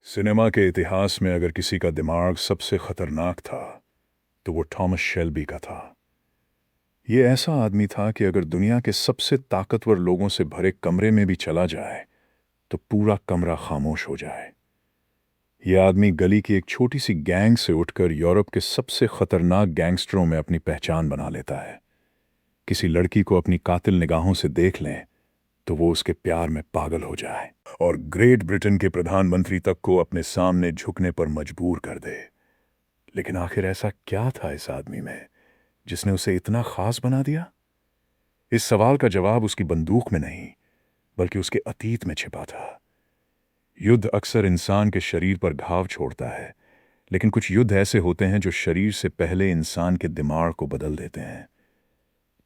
Cinema के इतिहास में अगर किसी का दिमाग सबसे खतरनाक था तो वो थॉमस शेल्बी का था। ये ऐसा आदमी था कि अगर दुनिया के सबसे ताकतवर लोगों से भरे कमरे में भी चला जाए तो पूरा कमरा खामोश हो जाए। यह आदमी गली की एक छोटी सी गैंग से उठकर यूरोप के सबसे खतरनाक गैंगस्टरों में अपनी पहचान बना लेता है। किसी लड़की को अपनी कातिल निगाहों से देख लें तो वो उसके प्यार में पागल हो जाए और ग्रेट ब्रिटेन के प्रधानमंत्री तक को अपने सामने झुकने पर मजबूर कर दे। लेकिन आखिर ऐसा क्या था इस आदमी में जिसने उसे इतना खास बना दिया? इस सवाल का जवाब उसकी बंदूक में नहीं बल्कि उसके अतीत में छिपा था। युद्ध अक्सर इंसान के शरीर पर घाव छोड़ता है, लेकिन कुछ युद्ध ऐसे होते हैं जो शरीर से पहले इंसान के दिमाग को बदल देते हैं।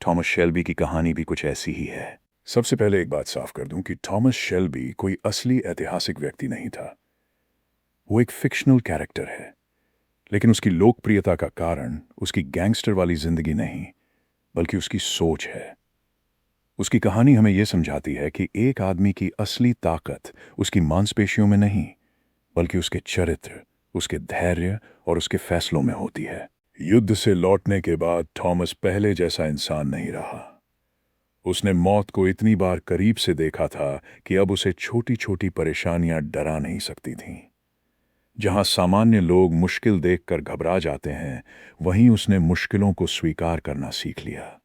थॉमस शेल्बी की कहानी भी कुछ ऐसी ही है। सबसे पहले एक बात साफ कर दूं कि थॉमस शेल्बी कोई असली ऐतिहासिक व्यक्ति नहीं था। वो एक फिक्शनल कैरेक्टर है, लेकिन उसकी लोकप्रियता का कारण उसकी गैंगस्टर वाली जिंदगी नहीं बल्कि उसकी सोच है। उसकी कहानी हमें यह समझाती है कि एक आदमी की असली ताकत उसकी मांसपेशियों में नहीं बल्कि उसके चरित्र, उसके धैर्य और उसके फैसलों में होती है। युद्ध से लौटने के बाद थॉमस पहले जैसा इंसान नहीं रहा। उसने मौत को इतनी बार करीब से देखा था कि अब उसे छोटी छोटी परेशानियां डरा नहीं सकती थीं। जहां सामान्य लोग मुश्किल देखकर घबरा जाते हैं, वहीं उसने मुश्किलों को स्वीकार करना सीख लिया।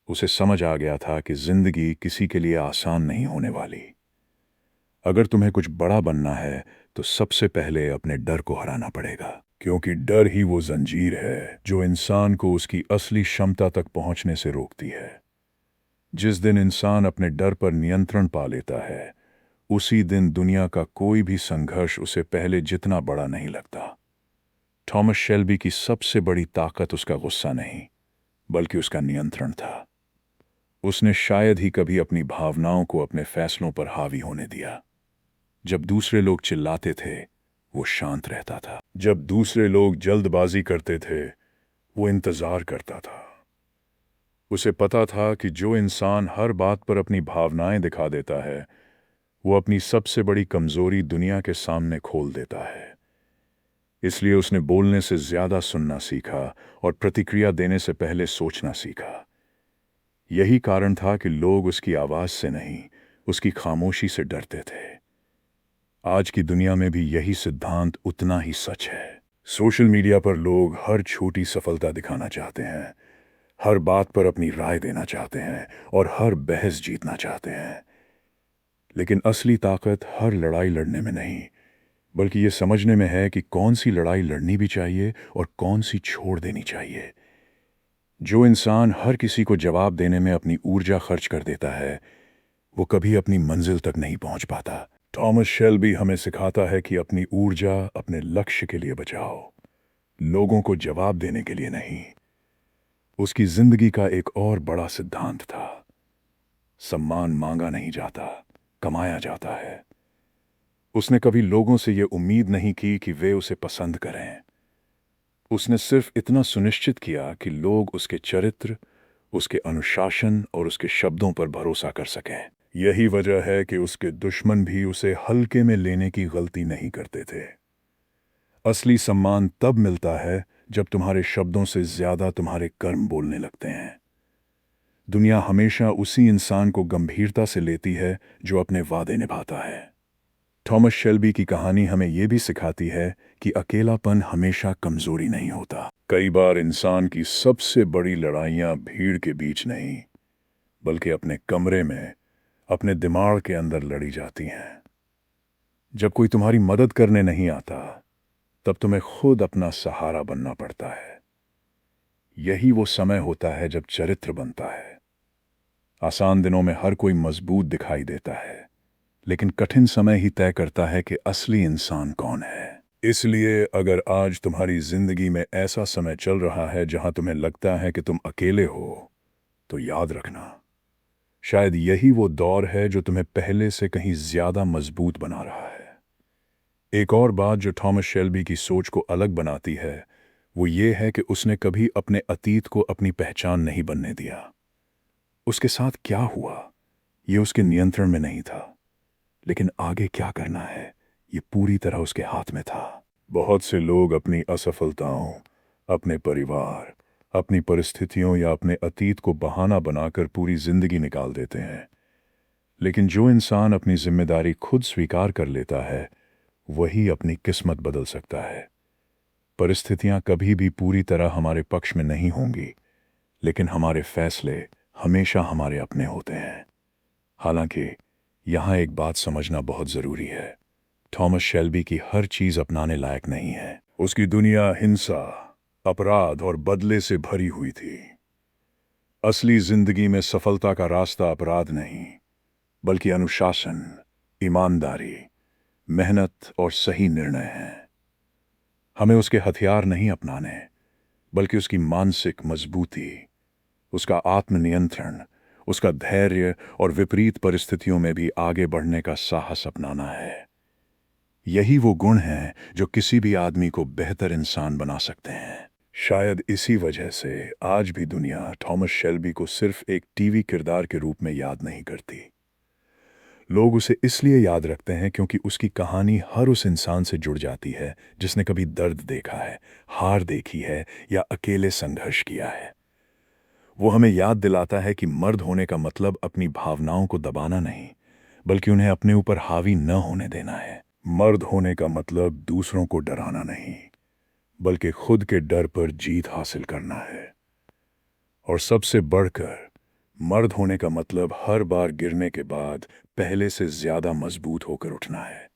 उसे समझ आ गया था कि जिंदगी किसी के लिए आसान नहीं होने वाली। अगर तुम्हें कुछ बड़ा बनना है तो सबसे पहले अपने डर को हराना पड़ेगा, क्योंकि डर ही वो जंजीर है जो इंसान को उसकी असली क्षमता तक पहुंचने से रोकती है। जिस दिन इंसान अपने डर पर नियंत्रण पा लेता है, उसी दिन दुनिया का कोई भी संघर्ष उसे पहले जितना बड़ा नहीं लगता। थॉमस शेल्बी की सबसे बड़ी ताकत उसका गुस्सा नहीं बल्कि उसका नियंत्रण था। उसने शायद ही कभी अपनी भावनाओं को अपने फैसलों पर हावी होने दिया। जब दूसरे लोग चिल्लाते थे, वो शांत रहता था। जब दूसरे लोग जल्दबाजी करते थे, वो इंतजार करता था। उसे पता था कि जो इंसान हर बात पर अपनी भावनाएं दिखा देता है, वो अपनी सबसे बड़ी कमजोरी दुनिया के सामने खोल देता है। इसलिए उसने बोलने से ज्यादा सुनना सीखा और प्रतिक्रिया देने से पहले सोचना सीखा। यही कारण था कि लोग उसकी आवाज से नहीं, उसकी खामोशी से डरते थे। आज की दुनिया में भी यही सिद्धांत उतना ही सच है। सोशल मीडिया पर लोग हर छोटी सफलता दिखाना चाहते हैं, हर बात पर अपनी राय देना चाहते हैं और हर बहस जीतना चाहते हैं। लेकिन असली ताकत हर लड़ाई लड़ने में नहीं बल्कि ये समझने में है कि कौन सी लड़ाई लड़नी भी चाहिए और कौन सी छोड़ देनी चाहिए। जो इंसान हर किसी को जवाब देने में अपनी ऊर्जा खर्च कर देता है, वो कभी अपनी मंजिल तक नहीं पहुंच पाता। थॉमस शेल्बी हमें सिखाता है कि अपनी ऊर्जा अपने लक्ष्य के लिए बचाओ, लोगों को जवाब देने के लिए नहीं। उसकी जिंदगी का एक और बड़ा सिद्धांत था, सम्मान मांगा नहीं जाता, कमाया जाता है। उसने कभी लोगों से ये उम्मीद नहीं की कि वे उसे पसंद करें। उसने सिर्फ इतना सुनिश्चित किया कि लोग उसके चरित्र, उसके अनुशासन और उसके शब्दों पर भरोसा कर सकें। यही वजह है कि उसके दुश्मन भी उसे हल्के में लेने की गलती नहीं करते थे। असली सम्मान तब मिलता है जब तुम्हारे शब्दों से ज्यादा तुम्हारे कर्म बोलने लगते हैं। दुनिया हमेशा उसी इंसान को गंभीरता से लेती है जो अपने वादे निभाता है। थॉमस शेल्बी की कहानी हमें यह भी सिखाती है कि अकेलापन हमेशा कमजोरी नहीं होता। कई बार इंसान की सबसे बड़ी लड़ाइयां भीड़ के बीच नहीं बल्कि अपने कमरे में, अपने दिमाग के अंदर लड़ी जाती हैं। जब कोई तुम्हारी मदद करने नहीं आता, तब तुम्हें खुद अपना सहारा बनना पड़ता है। यही वो समय होता है जब चरित्र बनता है। आसान दिनों में हर कोई मजबूत दिखाई देता है, लेकिन कठिन समय ही तय करता है कि असली इंसान कौन है। इसलिए अगर आज तुम्हारी जिंदगी में ऐसा समय चल रहा है जहां तुम्हें लगता है कि तुम अकेले हो, तो याद रखना, शायद यही वो दौर है जो तुम्हें पहले से कहीं ज्यादा मजबूत बना रहा है। एक और बात जो थॉमस शेल्बी की सोच को अलग बनाती है, वो ये है कि उसने कभी अपने अतीत को अपनी पहचान नहीं बनने दिया। उसके साथ क्या हुआ, ये उसके नियंत्रण में नहीं था, लेकिन आगे क्या करना है, ये पूरी तरह उसके हाथ में था। बहुत से लोग अपनी असफलताओं, अपने परिवार, अपनी परिस्थितियों या अपने अतीत को बहाना बनाकर पूरी जिंदगी निकाल देते हैं। लेकिन जो इंसान अपनी जिम्मेदारी खुद स्वीकार कर लेता है, वही अपनी किस्मत बदल सकता है। परिस्थितियां कभी भी पूरी तरह हमारे पक्ष में नहीं होंगी, लेकिन हमारे फैसले हमेशा हमारे अपने होते हैं। हालांकि यहाँ एक बात समझना बहुत ज़रूरी है, थॉमस शेल्बी की हर चीज़ अपनाने लायक नहीं है। उसकी दुनिया हिंसा, अपराध और बदले से भरी हुई थी। असली जिंदगी में सफलता का रास्ता अपराध नहीं, बल्कि अनुशासन, ईमानदारी, मेहनत और सही निर्णय है। हमें उसके हथियार नहीं अपनाने, बल्कि उसकी मानसिक मजबूती, उसका आत्मनियंत्रण, उसका धैर्य और विपरीत परिस्थितियों में भी आगे बढ़ने का साहस अपनाना है। यही वो गुण हैं जो किसी भी आदमी को बेहतर इंसान बना सकते हैं। शायद इसी वजह से आज भी दुनिया थॉमस शेल्बी को सिर्फ एक टीवी किरदार के रूप में याद नहीं करती। लोग उसे इसलिए याद रखते हैं क्योंकि उसकी कहानी हर उस इंसान से जुड़ जाती है जिसने कभी दर्द देखा है, हार देखी है या अकेले संघर्ष किया है। वो हमें याद दिलाता है कि मर्द होने का मतलब अपनी भावनाओं को दबाना नहीं, बल्कि उन्हें अपने ऊपर हावी न होने देना है। मर्द होने का मतलब दूसरों को डराना नहीं, बल्कि खुद के डर पर जीत हासिल करना है। और सबसे बढ़कर, मर्द होने का मतलब हर बार गिरने के बाद पहले से ज्यादा मजबूत होकर उठना है।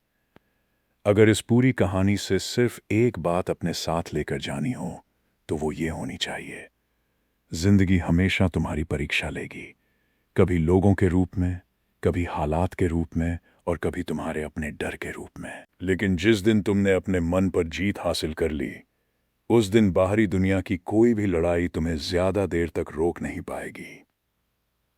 अगर इस पूरी कहानी से सिर्फ एक बात अपने साथ लेकर जानी हो, तो वो ये होनी चाहिए: जिंदगी हमेशा तुम्हारी परीक्षा लेगी, कभी लोगों के रूप में, कभी हालात के रूप में और कभी तुम्हारे अपने डर के रूप में। लेकिन जिस दिन तुमने अपने मन पर जीत हासिल कर ली, उस दिन बाहरी दुनिया की कोई भी लड़ाई तुम्हें ज्यादा देर तक रोक नहीं पाएगी।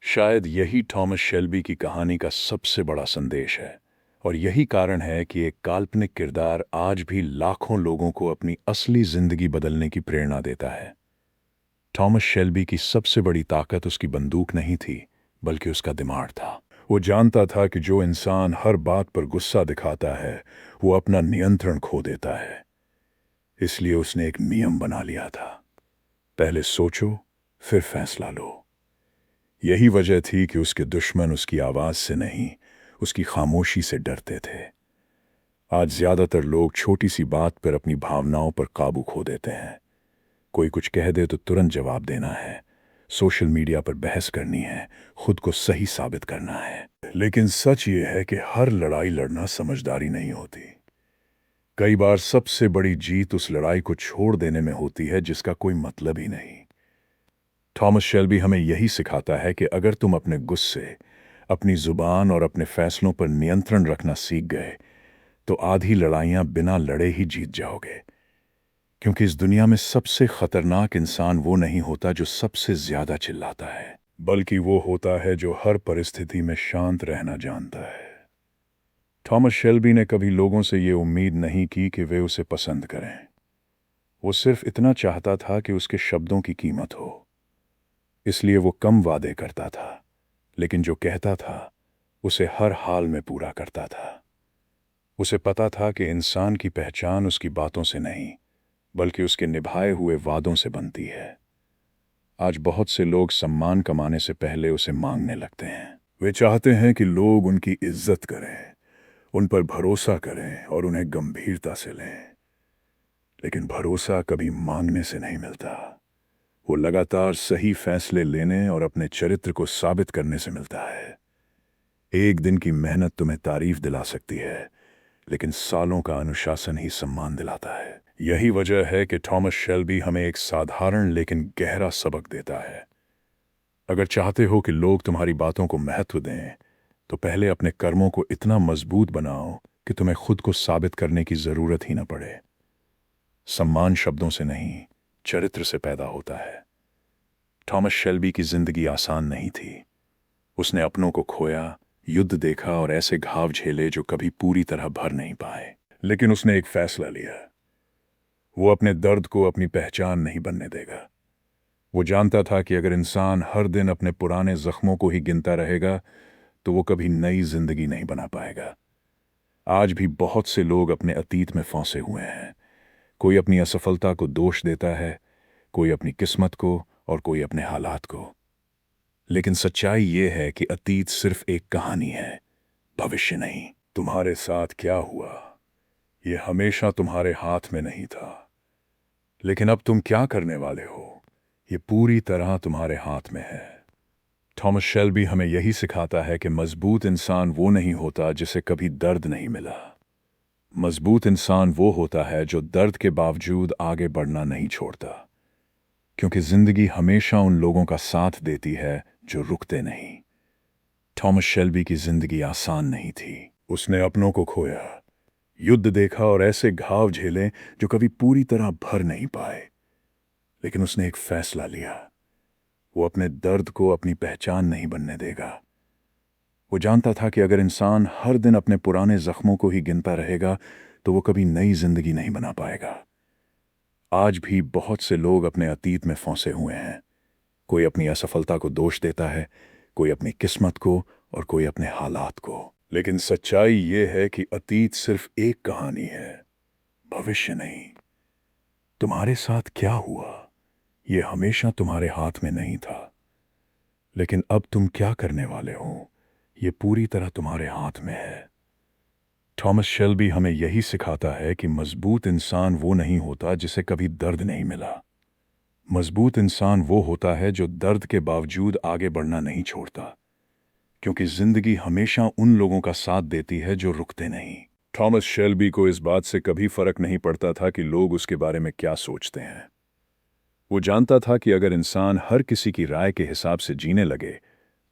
शायद यही थॉमस शेल्बी की कहानी का सबसे बड़ा संदेश है, और यही कारण है कि एक काल्पनिक किरदार आज भी लाखों लोगों को अपनी असली जिंदगी बदलने की प्रेरणा देता है। थॉमस शेल्बी की सबसे बड़ी ताकत उसकी बंदूक नहीं थी, बल्कि उसका दिमाग था। वो जानता था कि जो इंसान हर बात पर गुस्सा दिखाता है, वो अपना नियंत्रण खो देता है। इसलिए उसने एक नियम बना लिया था: पहले सोचो, फिर फैसला लो। यही वजह थी कि उसके दुश्मन उसकी आवाज से नहीं, उसकी खामोशी से डरते थे। आज ज्यादातर लोग छोटी सी बात पर अपनी भावनाओं पर काबू खो देते हैं। कोई कुछ कह दे तो तुरंत जवाब देना है, सोशल मीडिया पर बहस करनी है, खुद को सही साबित करना है। लेकिन सच ये है कि हर लड़ाई लड़ना समझदारी नहीं होती। कई बार सबसे बड़ी जीत उस लड़ाई को छोड़ देने में होती है जिसका कोई मतलब ही नहीं। थॉमस शेल्बी हमें यही सिखाता है कि अगर तुम अपने गुस्से, अपनी जुबान और अपने फैसलों पर नियंत्रण रखना सीख गए, तो आधी लड़ाइयां बिना लड़े ही जीत जाओगे। क्योंकि इस दुनिया में सबसे खतरनाक इंसान वो नहीं होता जो सबसे ज्यादा चिल्लाता है, बल्कि वो होता है जो हर परिस्थिति में शांत रहना जानता है। थॉमस शेल्बी ने कभी लोगों से ये उम्मीद नहीं की कि वे उसे पसंद करें। वो सिर्फ इतना चाहता था कि उसके शब्दों की कीमत हो। इसलिए वो कम वादे करता था, लेकिन जो कहता था उसे हर हाल में पूरा करता था। उसे पता था कि इंसान की पहचान उसकी बातों से नहीं, बल्कि उसके निभाए हुए वादों से बनती है। आज बहुत से लोग सम्मान कमाने से पहले उसे मांगने लगते हैं। वे चाहते हैं कि लोग उनकी इज्जत करें, उन पर भरोसा करें और उन्हें गंभीरता से लें। लेकिन भरोसा कभी मांगने से नहीं मिलता, वो लगातार सही फैसले लेने और अपने चरित्र को साबित करने से मिलता है। एक दिन की मेहनत तुम्हें तारीफ दिला सकती है, लेकिन सालों का अनुशासन ही सम्मान दिलाता है। यही वजह है कि थॉमस शेल्बी हमें एक साधारण लेकिन गहरा सबक देता है। अगर चाहते हो कि लोग तुम्हारी बातों को महत्व दें, तो पहले अपने कर्मों को इतना मजबूत बनाओ कि तुम्हें खुद को साबित करने की जरूरत ही न पड़े। सम्मान शब्दों से नहीं, चरित्र से पैदा होता है। थॉमस शेल्बी की जिंदगी आसान नहीं थी। उसने अपनों को खोया, युद्ध देखा और ऐसे घाव झेले जो कभी पूरी तरह भर नहीं पाए। लेकिन उसने एक फैसला लिया: वो अपने दर्द को अपनी पहचान नहीं बनने देगा। वो जानता था कि अगर इंसान हर दिन अपने पुराने जख्मों को ही गिनता रहेगा, तो वो कभी नई जिंदगी नहीं बना पाएगा। आज भी बहुत से लोग अपने अतीत में फंसे हुए हैं। कोई अपनी असफलता को दोष देता है, कोई अपनी किस्मत को और कोई अपने हालात को। लेकिन सच्चाई ये है कि अतीत सिर्फ एक कहानी है, भविष्य नहीं। तुम्हारे साथ क्या हुआ ये हमेशा तुम्हारे हाथ में नहीं था, लेकिन अब तुम क्या करने वाले हो ये पूरी तरह तुम्हारे हाथ में है। थॉमस शेल्बी हमें यही सिखाता है कि मजबूत इंसान वो नहीं होता जिसे कभी दर्द नहीं मिला। मजबूत इंसान वो होता है जो दर्द के बावजूद आगे बढ़ना नहीं छोड़ता, क्योंकि जिंदगी हमेशा उन लोगों का साथ देती है जो रुकते नहीं। थॉमस शेल्बी की जिंदगी आसान नहीं थी। उसने अपनों को खोया, युद्ध देखा और ऐसे घाव झेले जो कभी पूरी तरह भर नहीं पाए। लेकिन उसने एक फैसला लिया, वो अपने दर्द को अपनी पहचान नहीं बनने देगा। वो जानता था कि अगर इंसान हर दिन अपने पुराने जख्मों को ही गिनता रहेगा तो वो कभी नई जिंदगी नहीं बना पाएगा। आज भी बहुत से लोग अपने अतीत में फंसे हुए हैं। कोई अपनी असफलता को दोष देता है, कोई अपनी किस्मत को और कोई अपने हालात को। लेकिन सच्चाई ये है कि अतीत सिर्फ एक कहानी है, भविष्य नहीं। तुम्हारे साथ क्या हुआ ये हमेशा तुम्हारे हाथ में नहीं था, लेकिन अब तुम क्या करने वाले हो ये पूरी तरह तुम्हारे हाथ में है। थॉमस शेल्बी हमें यही सिखाता है कि मजबूत इंसान वो नहीं होता जिसे कभी दर्द नहीं मिला। मजबूत इंसान वो होता है जो दर्द के बावजूद आगे बढ़ना नहीं छोड़ता, क्योंकि जिंदगी हमेशा उन लोगों का साथ देती है जो रुकते नहीं। थॉमस शेल्बी को इस बात से कभी फर्क नहीं पड़ता था कि लोग उसके बारे में क्या सोचते हैं। वो जानता था कि अगर इंसान हर किसी की राय के हिसाब से जीने लगे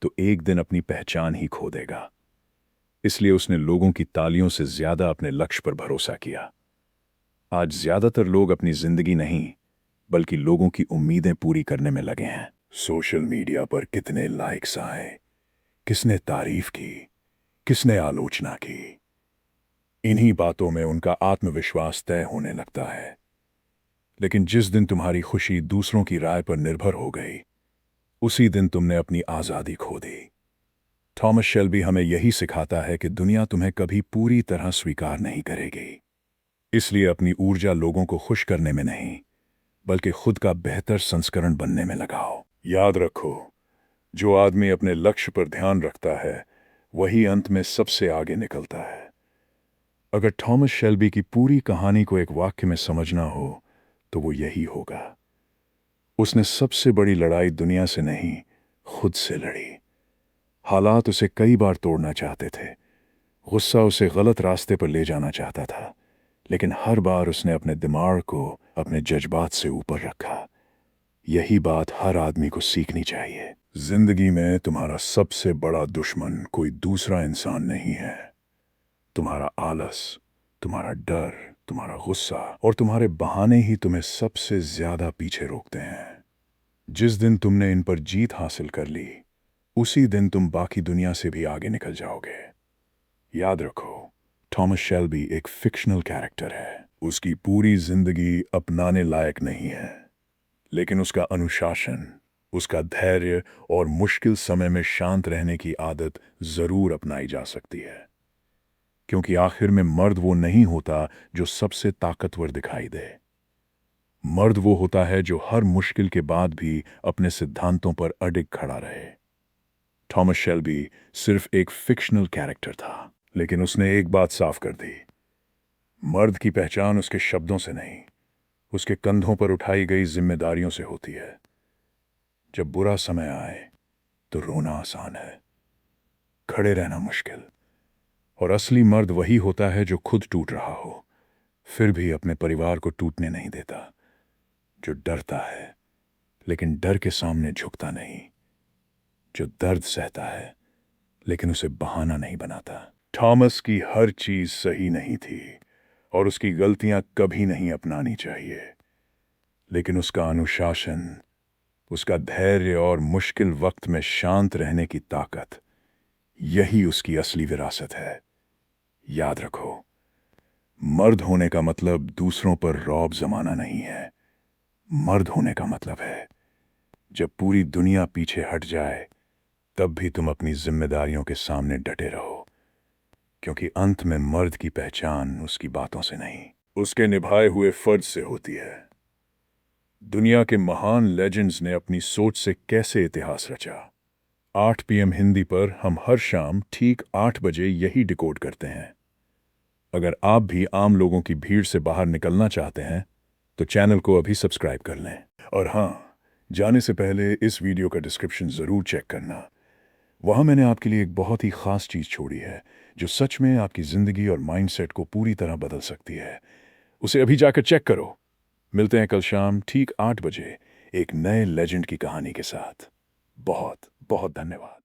तो एक दिन अपनी पहचान ही खो देगा। इसलिए उसने लोगों की तालियों से ज्यादा अपने लक्ष्य पर भरोसा किया। आज ज्यादातर लोग अपनी जिंदगी नहीं बल्कि लोगों की उम्मीदें पूरी करने में लगे हैं। सोशल मीडिया पर कितने लाइक्स आए, किसने तारीफ की, किसने आलोचना की, इन्हीं बातों में उनका आत्मविश्वास तय होने लगता है। लेकिन जिस दिन तुम्हारी खुशी दूसरों की राय पर निर्भर हो गई, उसी दिन तुमने अपनी आजादी खो दी। थॉमस शेल्बी हमें यही सिखाता है कि दुनिया तुम्हें कभी पूरी तरह स्वीकार नहीं करेगी। इसलिए अपनी ऊर्जा लोगों को खुश करने में नहीं बल्कि खुद का बेहतर संस्करण बनने में लगाओ। याद रखो, जो आदमी अपने लक्ष्य पर ध्यान रखता है वही अंत में सबसे आगे निकलता है। अगर थॉमस शेल्बी की पूरी कहानी को एक वाक्य में समझना हो तो वो यही होगा, उसने सबसे बड़ी लड़ाई दुनिया से नहीं खुद से लड़ी। हालात उसे कई बार तोड़ना चाहते थे, गुस्सा उसे गलत रास्ते पर ले जाना चाहता था, लेकिन हर बार उसने अपने दिमाग को अपने जज्बात से ऊपर रखा। यही बात हर आदमी को सीखनी चाहिए। जिंदगी में तुम्हारा सबसे बड़ा दुश्मन कोई दूसरा इंसान नहीं है। तुम्हारा आलस, तुम्हारा डर, तुम्हारा गुस्सा और तुम्हारे बहाने ही तुम्हें सबसे ज्यादा पीछे रोकते हैं। जिस दिन तुमने इन पर जीत हासिल कर ली, उसी दिन तुम बाकी दुनिया से भी आगे निकल जाओगे। याद रखो, थॉमस शेल्बी एक फिक्शनल कैरेक्टर है। उसकी पूरी जिंदगी अपनाने लायक नहीं है, लेकिन उसका अनुशासन, उसका धैर्य और मुश्किल समय में शांत रहने की आदत जरूर अपनाई जा सकती है। क्योंकि आखिर में मर्द वो नहीं होता जो सबसे ताकतवर दिखाई दे। मर्द वो होता है जो हर मुश्किल के बाद भी अपने सिद्धांतों पर अडिग खड़ा रहे। थॉमस शेल्बी सिर्फ एक फिक्शनल कैरेक्टर था, लेकिन उसने एक बात साफ कर दी, मर्द की पहचान उसके शब्दों से नहीं, उसके कंधों पर उठाई गई जिम्मेदारियों से होती है। जब बुरा समय आए तो रोना आसान है, खड़े रहना मुश्किल। और असली मर्द वही होता है जो खुद टूट रहा हो फिर भी अपने परिवार को टूटने नहीं देता, जो डरता है लेकिन डर के सामने झुकता नहीं, जो दर्द सहता है लेकिन उसे बहाना नहीं बनाता। थॉमस की हर चीज सही नहीं थी और उसकी गलतियां कभी नहीं अपनानी चाहिए, लेकिन उसका अनुशासन, उसका धैर्य और मुश्किल वक्त में शांत रहने की ताकत, यही उसकी असली विरासत है। याद रखो, मर्द होने का मतलब दूसरों पर रौब जमाना नहीं है। मर्द होने का मतलब है जब पूरी दुनिया पीछे हट जाए तब भी तुम अपनी जिम्मेदारियों के सामने डटे रहो, क्योंकि अंत में मर्द की पहचान उसकी बातों से नहीं, उसके निभाए हुए फर्ज से होती है। दुनिया के महान लेजेंड्स ने अपनी सोच से कैसे इतिहास रचा। 8 PM हिंदी पर हम हर शाम ठीक 8 बजे यही डिकोड करते हैं। अगर आप भी आम लोगों की भीड़ से बाहर निकलना चाहते हैं तो चैनल को अभी सब्सक्राइब कर लें। और हाँ, जाने से पहले इस वीडियो का डिस्क्रिप्शन ज़रूर चेक करना। वहाँ मैंने आपके लिए एक बहुत ही ख़ास चीज़ छोड़ी है जो सच में आपकी ज़िंदगी और माइंडसेट को पूरी तरह बदल सकती है। उसे अभी जाकर चेक करो। मिलते हैं कल शाम ठीक 8 बजे एक नए लेजेंड की कहानी के साथ। बहुत बहुत धन्यवाद।